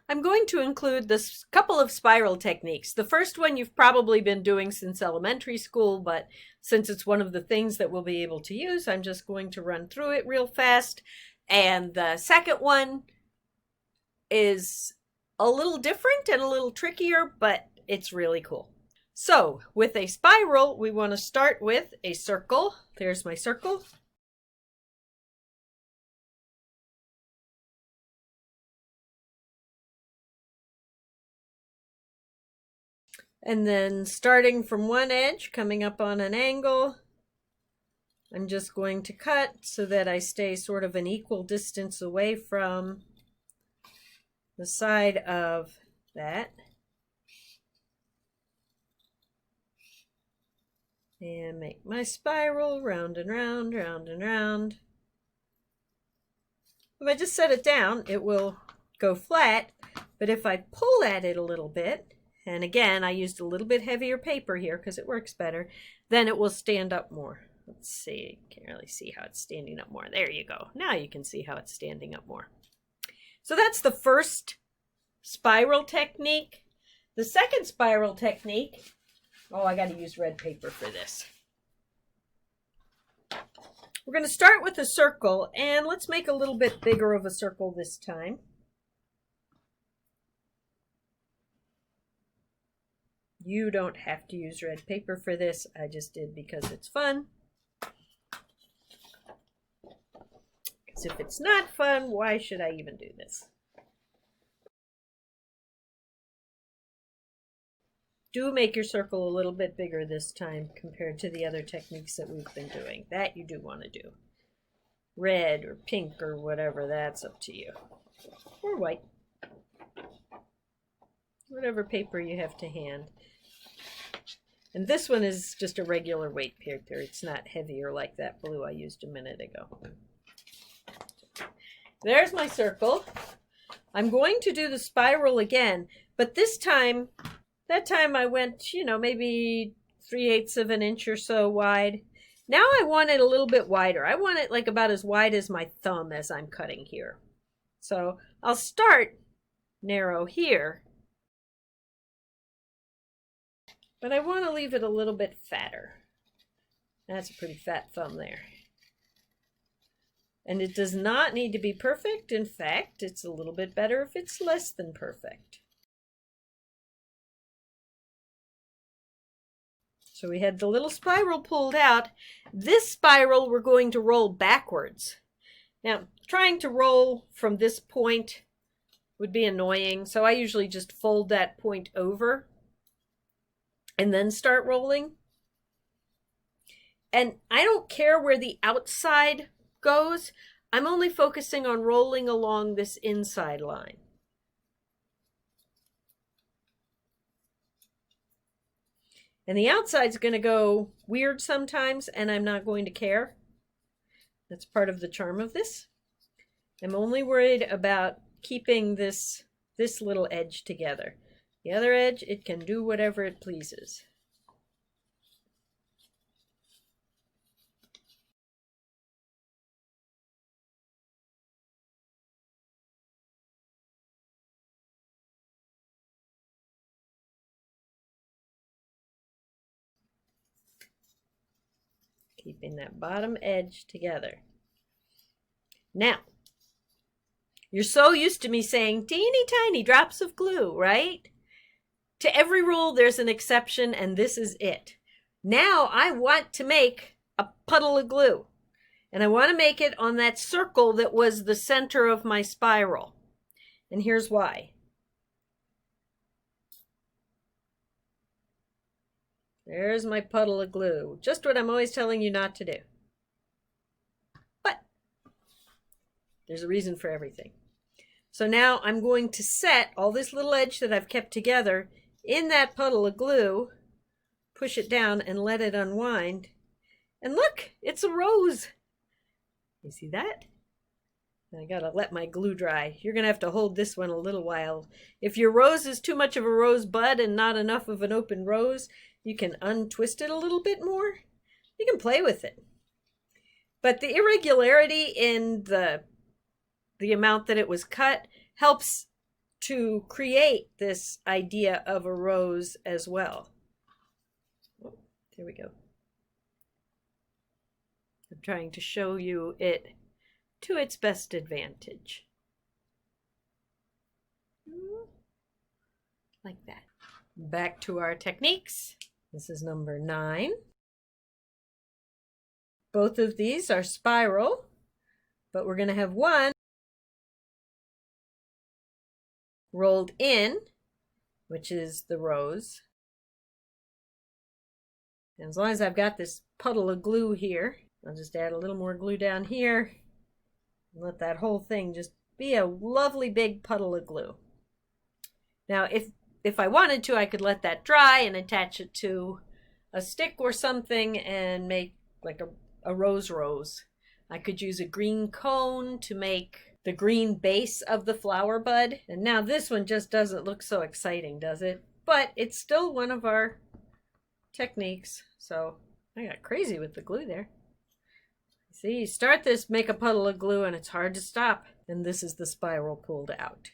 I'm going to include this couple of spiral techniques. The first one you've probably been doing since elementary school, but since it's one of the things that we'll be able to use, I'm just going to run through it real fast. And the second one is a little different and a little trickier, but it's really cool. So with a spiral, we want to start with a circle. There's my circle. And then starting from one edge, coming up on an angle, I'm just going to cut so that I stay sort of an equal distance away from the side of that. And make my spiral round and round, round and round. If I just set it down, it will go flat, but if I pull at it a little bit, and again, I used a little bit heavier paper here because it works better, then it will stand up more. Let's see, can't really see how it's standing up more. There you go. Now you can see how it's standing up more. So that's the first spiral technique. The second spiral technique, oh, I got to use red paper for this. We're going to start with a circle, and let's make a little bit bigger of a circle this time. You don't have to use red paper for this. I just did because it's fun. Because if it's not fun, why should I even do this? Do make your circle a little bit bigger this time compared to the other techniques that we've been doing. That you do want to do. Red or pink or whatever, that's up to you. Or white. Whatever paper you have to hand. And this one is just a regular weight paper. It's not heavier like that blue I used a minute ago. There's my circle. I'm going to do the spiral again, but this time, that time I went, you know, maybe 3/8 of an inch or so wide. Now I want it a little bit wider. I want it like about as wide as my thumb as I'm cutting here. So I'll start narrow here, but I want to leave it a little bit fatter. That's a pretty fat thumb there. And it does not need to be perfect. In fact, it's a little bit better if it's less than perfect. So we had the little spiral pulled out. This spiral we're going to roll backwards. Now, trying to roll from this point would be annoying, so I usually just fold that point over and then start rolling. And I don't care where the outside goes. I'm only focusing on rolling along this inside line. And the outside's going to go weird sometimes, and I'm not going to care. That's part of the charm of this. I'm only worried about keeping this little edge together. The other edge, it can do whatever it pleases. Keeping that bottom edge together. Now, you're so used to me saying teeny tiny drops of glue, right? To every rule, there's an exception, and this is it. Now I want to make a puddle of glue, and I want to make it on that circle that was the center of my spiral. And here's why. There's my puddle of glue. Just what I'm always telling you not to do. But there's a reason for everything. So now I'm going to set all this little edge that I've kept together in that puddle of glue, push it down and let it unwind. And look, it's a rose. You see that? I gotta let my glue dry. You're gonna have to hold this one a little while. If your rose is too much of a rose bud and not enough of an open rose, you can untwist it a little bit more. You can play with it. But the irregularity in the amount that it was cut helps to create this idea of a rose as well. Oh, there we go. I'm trying to show you it to its best advantage. Like that. Back to our techniques. This is number 9. Both of these are spiral, but we're going to have one rolled in, which is the rose. And as long as I've got this puddle of glue here, I'll just add a little more glue down here and let that whole thing just be a lovely big puddle of glue. Now, if I wanted to, I could let that dry and attach it to a stick or something and make like a rose. I could use a green cone to make the green base of the flower bud. And now this one just doesn't look so exciting, does it? But it's still one of our techniques. So I got crazy with the glue there. See, you start this, make a puddle of glue, and it's hard to stop. And this is the spiral pulled out.